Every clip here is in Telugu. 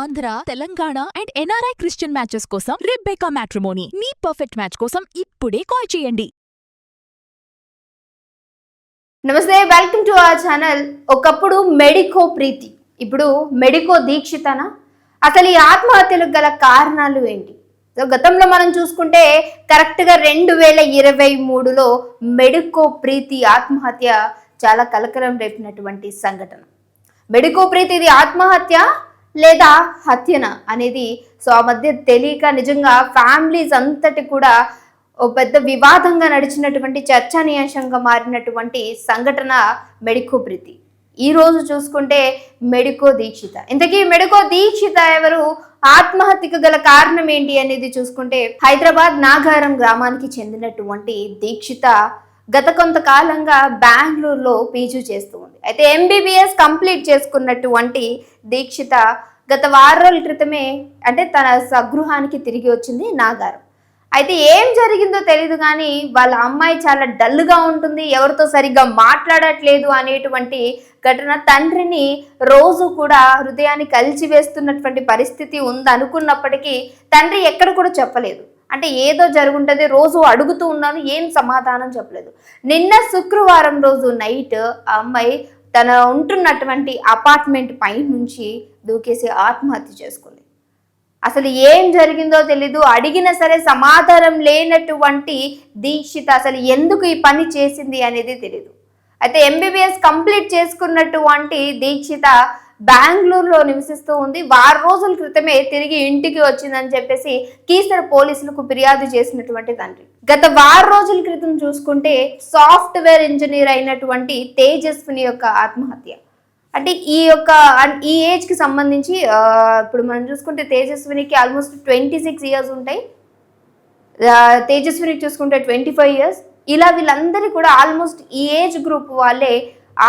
Andhra, Telangana and NRI Christian matches కోసం రెబెకా మ్యాట్రిమోనీ మీ పర్ఫెక్ట్ మ్యాచ్ కోసం ఇప్పుడే కాల్ చేయండి. నమస్తే, వెల్కమ్ టు అవర్ ఛానల్. ఒకప్పుడు మెడికో ప్రీతి, ఇప్పుడు మెడికో దీక్షితనా? అసలు ఈ ఆత్మహత్యలకు గల కారణాలు ఏంటి? సో గతంలో మనం చూసుకుంటే కరెక్ట్గా 2023లో మెడికో ప్రీతి ఆత్మహత్య చాలా కలకలం రేపినటువంటి సంఘటన. మెడికో ప్రీతి ఇది ఆత్మహత్య లేదా హత్యన అనేది సో ఆ మధ్య తెలియక నిజంగా ఫ్యామిలీస్ అంతటి కూడా ఓ పెద్ద వివాదంగా నడిచినటువంటి చర్చనీయాంశంగా మారినటువంటి సంఘటన మెడికో ప్రీతి. ఈ రోజు చూసుకుంటే మెడికో దీక్షిత. ఇంతకీ మెడికో దీక్షిత ఎవరు, ఆత్మహత్యకు గల కారణం ఏంటి అనేది చూసుకుంటే హైదరాబాద్ నాగారం గ్రామానికి చెందినటువంటి దీక్షిత గత కొంతకాలంగా బెంగళూరులో పీజీ చేస్తూ ఉంది. అయితే ఎంబీబీఎస్ కంప్లీట్ చేసుకున్నటువంటి దీక్షిత గత వారం రోజుల క్రితమే అంటే తన స్వగృహానికి తిరిగి వచ్చింది నాగారం. అయితే ఏం జరిగిందో తెలియదు కానీ వాళ్ళ అమ్మాయి చాలా డల్గా ఉంటుంది, ఎవరితో సరిగ్గా మాట్లాడట్లేదు అనేటువంటి ఘటన తండ్రిని రోజు కూడా హృదయాన్ని కలిచివేస్తున్నటువంటి పరిస్థితి ఉందనుకున్నప్పటికీ తండ్రి ఎక్కడ కూడా చెప్పలేదు. అంటే ఏదో జరుగుంటుంది, రోజు అడుగుతూ ఉన్నాను, ఏం సమాధానం చెప్పలేదు. నిన్న శుక్రవారం రోజు నైట్ ఆ అమ్మాయి తన ఉంటున్నటువంటి అపార్ట్మెంట్ పై నుంచి దూకేసి ఆత్మహత్య చేసుకుంది. అసలు ఏం జరిగిందో తెలీదు, అడిగినా సరే సమాధానం లేనటువంటి దీక్షిత అసలు ఎందుకు ఈ పని చేసింది అనేది తెలీదు. అయితే ఎంబీబీఎస్ కంప్లీట్ చేసుకున్నటువంటి దీక్షిత బెంగళూరులో నివసిస్తూ ఉంది. వారం రోజుల క్రితమే తిరిగి ఇంటికి వచ్చిందని చెప్పేసి కీసర పోలీసులకు ఫిర్యాదు చేసినటువంటి తండ్రి. గత వారం రోజుల క్రితం చూసుకుంటే సాఫ్ట్వేర్ ఇంజనీర్ అయినటువంటి తేజస్విని యొక్క ఆత్మహత్య. అంటే ఈ ఏజ్కి సంబంధించి ఇప్పుడు మనం చూసుకుంటే తేజస్వినికి ఆల్మోస్ట్ 26 ఇయర్స్ ఉంటాయి, తేజస్వినికి చూసుకుంటే 25 ఇయర్స్. ఇలా వీళ్ళందరూ కూడా ఆల్మోస్ట్ ఈ ఏజ్ గ్రూప్ వాళ్ళే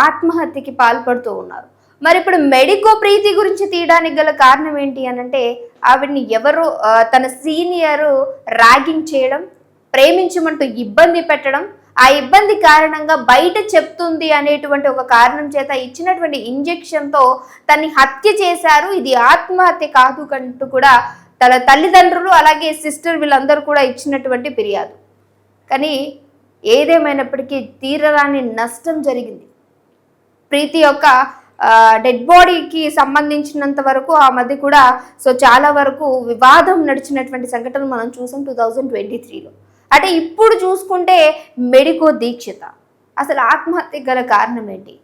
ఆత్మహత్యకి పాల్పడుతూ ఉన్నారు. మరి ఇప్పుడు మెడికో ప్రీతి గురించి తీయడానికి గల కారణం ఏంటి అనంటే ఆవిడ్ని ఎవరు తన సీనియర్ ర్యాగింగ్ చేయడం, ప్రేమించమంటూ ఇబ్బంది పెట్టడం, ఆ ఇబ్బంది కారణంగా బయట చెప్తుంది అనేటువంటి ఒక కారణం చేత ఇచ్చినటువంటి ఇంజెక్షన్తో తన్ని హత్య చేశారు. ఇది ఆత్మహత్య కాదు కంటూ కూడా తన తల్లిదండ్రులు అలాగే సిస్టర్ వీళ్ళందరూ కూడా ఇచ్చినటువంటి ఫిర్యాదు. కానీ ఏదేమైనప్పటికీ తీరరాని నష్టం జరిగింది. ప్రీతి యొక్క డెడ్ బాడీకి సంబంధించినంత వరకు ఆ మధ్య కూడా సో చాలా వరకు వివాదం నడిచినటువంటి సంఘటనలు మనం చూసాం 2023లో. అంటే ఇప్పుడు చూసుకుంటే మెడికో దీక్షిత అసలు ఆత్మహత్య గల కారణం ఏంటి?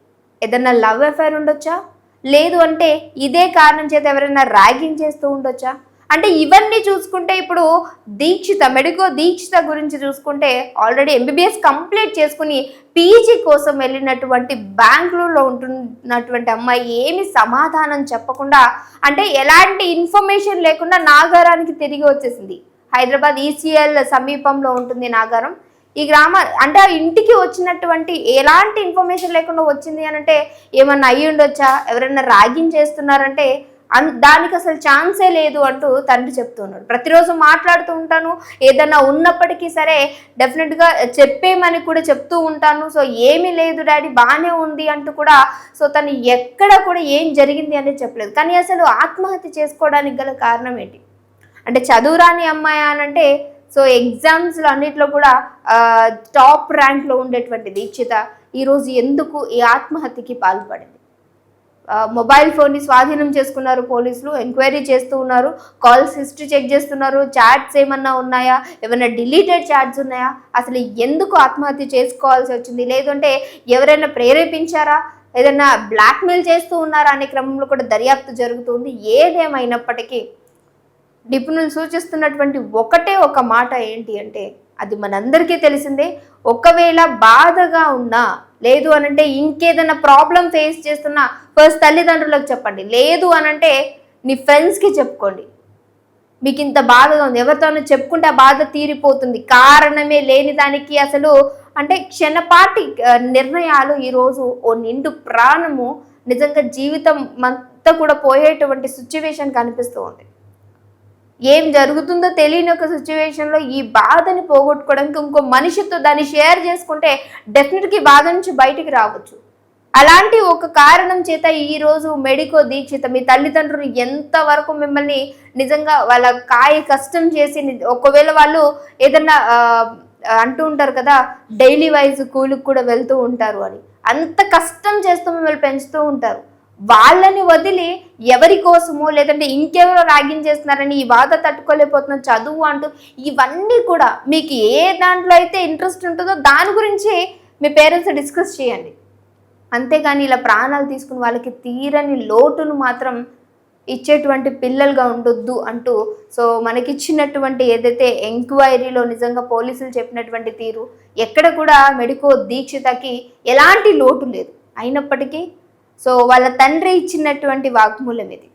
ఏదన్నా లవ్ అఫైర్ ఉండొచ్చా? లేదు అంటే ఇదే కారణం చేత ఎవరైనా ర్యాగింగ్ చేస్తూ ఉండొచ్చా? అంటే ఇవన్నీ చూసుకుంటే ఇప్పుడు దీక్షిత మెడికో దీక్షిత గురించి చూసుకుంటే ఆల్రెడీ ఎంబీబీఎస్ కంప్లీట్ చేసుకుని పీజీ కోసం వెళ్ళినటువంటి బెంగళూరులో ఉంటున్నటువంటి అమ్మాయి ఏమి సమాధానం చెప్పకుండా, అంటే ఎలాంటి ఇన్ఫర్మేషన్ లేకుండా నాగారానికి తిరిగి వచ్చేసింది. హైదరాబాద్ ఈసీఎల్ సమీపంలో ఉంటుంది నాగారం. ఈ అంటే ఆ ఇంటికి వచ్చినటువంటి ఎలాంటి ఇన్ఫర్మేషన్ లేకుండా వచ్చింది అని అంటే ఏమన్నా అయ్యి ఉండొచ్చా, ఎవరైనా ర్యాగింగ్ చేస్తున్నారంటే దానికి అసలు ఛాన్సే లేదు అంటూ తండ్రి చెప్తున్నాడు. ప్రతిరోజు మాట్లాడుతూ ఉంటాను, ఏదన్నా ఉన్నప్పటికీ సరే డెఫినెట్గా చెప్పేమని కూడా చెప్తూ ఉంటాను. సో ఏమీ లేదు డాడీ, బాగానే ఉంది అంటూ కూడా సో తను ఎక్కడ కూడా ఏం జరిగింది అనేది చెప్పలేదు. కానీ అసలు ఆత్మహత్య చేసుకోవడానికి గల కారణం ఏంటి? అంటే చదువురాని అమ్మాయి అనంటే సో ఎగ్జామ్స్లో అన్నిట్లో కూడా టాప్ ర్యాంక్లో ఉండేటువంటి దీక్షిత ఈరోజు ఎందుకు ఈ ఆత్మహత్యకి పాల్పడింది? మొబైల్ ఫోన్ని స్వాధీనం చేసుకున్నారు పోలీసులు, ఎంక్వైరీ చేస్తూ ఉన్నారు, కాల్స్ హిస్టరీ చెక్ చేస్తున్నారు, చాట్స్ ఏమన్నా ఉన్నాయా, ఏమైనా డిలీటెడ్ చాట్స్ ఉన్నాయా, అసలు ఎందుకు ఆత్మహత్య చేసుకోవాల్సి వచ్చింది, లేదంటే ఎవరైనా ప్రేరేపించారా, ఏదైనా బ్లాక్మెయిల్ చేస్తూ ఉన్నారా అనే క్రమంలో కూడా దర్యాప్తు జరుగుతుంది. ఏదేమైనప్పటికీ నిపుణులు సూచిస్తున్నటువంటి ఒకటే ఒక మాట ఏంటి అంటే అది మనందరికీ తెలిసిందే. ఒకవేళ బాధగా ఉన్నా, లేదు అనంటే ఇంకేదైనా ప్రాబ్లం ఫేస్ చేస్తున్నా ఫస్ట్ తల్లిదండ్రులకు చెప్పండి, లేదు అనంటే నీ ఫ్రెండ్స్కి చెప్పుకోండి. మీకు ఇంత బాధగా ఉంది, ఎవరితోనో చెప్పుకుంటే ఆ బాధ తీరిపోతుంది. కారణమే లేని దానికి అసలు అంటే క్షణపాటి నిర్ణయాలు ఈరోజు ఓ నిండు ప్రాణము నిజంగా జీవితం అంతా కూడా పోయేటువంటి సిచ్యువేషన్ కనిపిస్తూ ఉంది. ఏం జరుగుతుందో తెలియని ఒక సిచ్యువేషన్లో ఈ బాధని పోగొట్టుకోవడానికి ఇంకో మనిషితో దాన్ని షేర్ చేసుకుంటే డెఫినెట్గా బాధ నుంచి బయటికి రావచ్చు. అలాంటి ఒక కారణం చేత ఈ రోజు మెడికో దీక్షిత మీ తల్లిదండ్రులు ఎంత వరకు మిమ్మల్ని నిజంగా వాళ్ళ కష్టం చేసి ఒకవేళ వాళ్ళు ఏదన్నా అంటూ ఉంటారు కదా, డైలీ వైజ్ కూలికి కూడా వెళ్తూ ఉంటారు అని, అంత కష్టం చేస్తూ మిమ్మల్ని పెంచుతూ ఉంటారు. వాళ్ళని వదిలి ఎవరి కోసమో లేదంటే ఇంకెవరో ర్యాగింగ్ చేస్తున్నారని ఈ బాధ తట్టుకోలేకపోతున్న చదువు అంటూ ఇవన్నీ కూడా మీకు ఏ దాంట్లో అయితే ఇంట్రెస్ట్ ఉంటుందో దాని గురించి మీ పేరెంట్స్ డిస్కస్ చేయండి. అంతేగాని ఇలా ప్రాణాలు తీసుకుని వాళ్ళకి తీరని లోటును మాత్రం ఇచ్చేటువంటి పిల్లలుగా ఉండొద్దు అంటూ, సో మనకిచ్చినటువంటి ఏదైతే ఎంక్వైరీలో నిజంగా పోలీసులు చెప్పినటువంటి తీరు ఎక్కడ కూడా మెడికో దీక్షితకి ఎలాంటి లోటు లేదు. అయినప్పటికీ సో వాళ్ళ తండ్రి ఇచ్చినటువంటి వాగ్మూలం ఇది.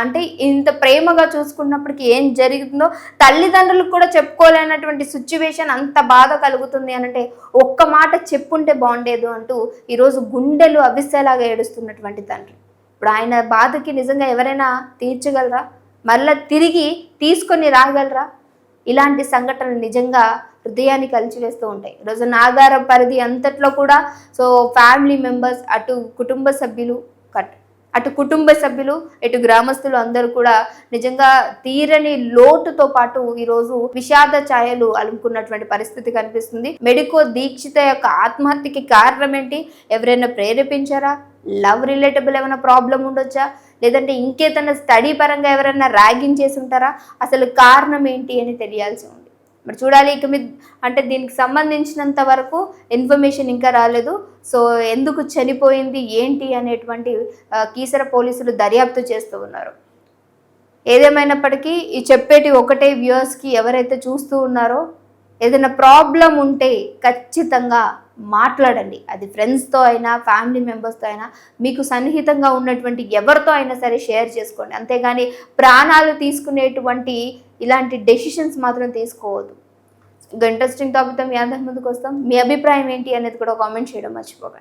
అంటే ఇంత ప్రేమగా చూసుకున్నప్పటికీ ఏం జరుగుతుందో తల్లిదండ్రులకు కూడా చెప్పుకోలేనటువంటి సిచ్యువేషన్, అంత బాధ కలుగుతుంది అనంటే ఒక్క మాట చెప్పుంటే బాగుండేదు అంటూ ఈరోజు గుండెలు అవిసేలాగా ఏడుస్తున్నటువంటి తండ్రి. ఇప్పుడు ఆయన బాధకి నిజంగా ఎవరైనా తీర్చగలరా? మళ్ళీ తిరిగి తీసుకొని రాగలరా? ఇలాంటి సంఘటనలు నిజంగా హృదయాన్ని కలిచివేస్తూ ఉంటాయి. ఈరోజు నాగారం పరిధి అంతట్లో కూడా సో ఫ్యామిలీ మెంబర్స్, అటు కుటుంబ సభ్యులు ఇటు గ్రామస్తులు అందరూ కూడా నిజంగా తీరని లోటుతో పాటు ఈరోజు విషాద ఛాయలు అలుముకున్నటువంటి పరిస్థితి కనిపిస్తుంది. మెడికో దీక్షిత యొక్క ఆత్మహత్యకి కారణం ఏంటి? ఎవరైనా ప్రేరేపించారా? లవ్ రిలేటబుల్ ఏమైనా ప్రాబ్లం ఉండొచ్చా? లేదంటే ఇంకేదైనా స్టడీ పరంగా ఎవరైనా ర్యాగింగ్ చేసి ఉంటారా? అసలు కారణం ఏంటి అని తెలియాల్సి ఉంది. మరి చూడాలి. ఇక మీద అంటే దీనికి సంబంధించినంత వరకు ఇన్ఫర్మేషన్ ఇంకా రాలేదు. సో ఎందుకు చనిపోయింది ఏంటి అనేటువంటి కీసర పోలీసులు దర్యాప్తు చేస్తూ ఉన్నారు. ఏదేమైనప్పటికీ ఈ చెప్పేటి ఒకటే వ్యూవర్స్కి, ఎవరైతే చూస్తూ ఉన్నారో ఏదైనా ప్రాబ్లం ఉంటే ఖచ్చితంగా మాట్లాడండి. అది ఫ్రెండ్స్తో అయినా ఫ్యామిలీ మెంబర్స్తో అయినా మీకు సన్నిహితంగా ఉన్నటువంటి ఎవరితో అయినా సరే షేర్ చేసుకోండి. అంతేగాని ప్రాణాలు తీసుకునేటువంటి ఇలాంటి డెసిషన్స్ మాత్రం తీసుకోవద్దు. ఇంకా ఇంట్రెస్టింగ్ టాపిక్తో మీ అందరి ముందుకు వస్తాం. మీ అభిప్రాయం ఏంటి అనేది కూడా కామెంట్ చేయడం మర్చిపోకండి.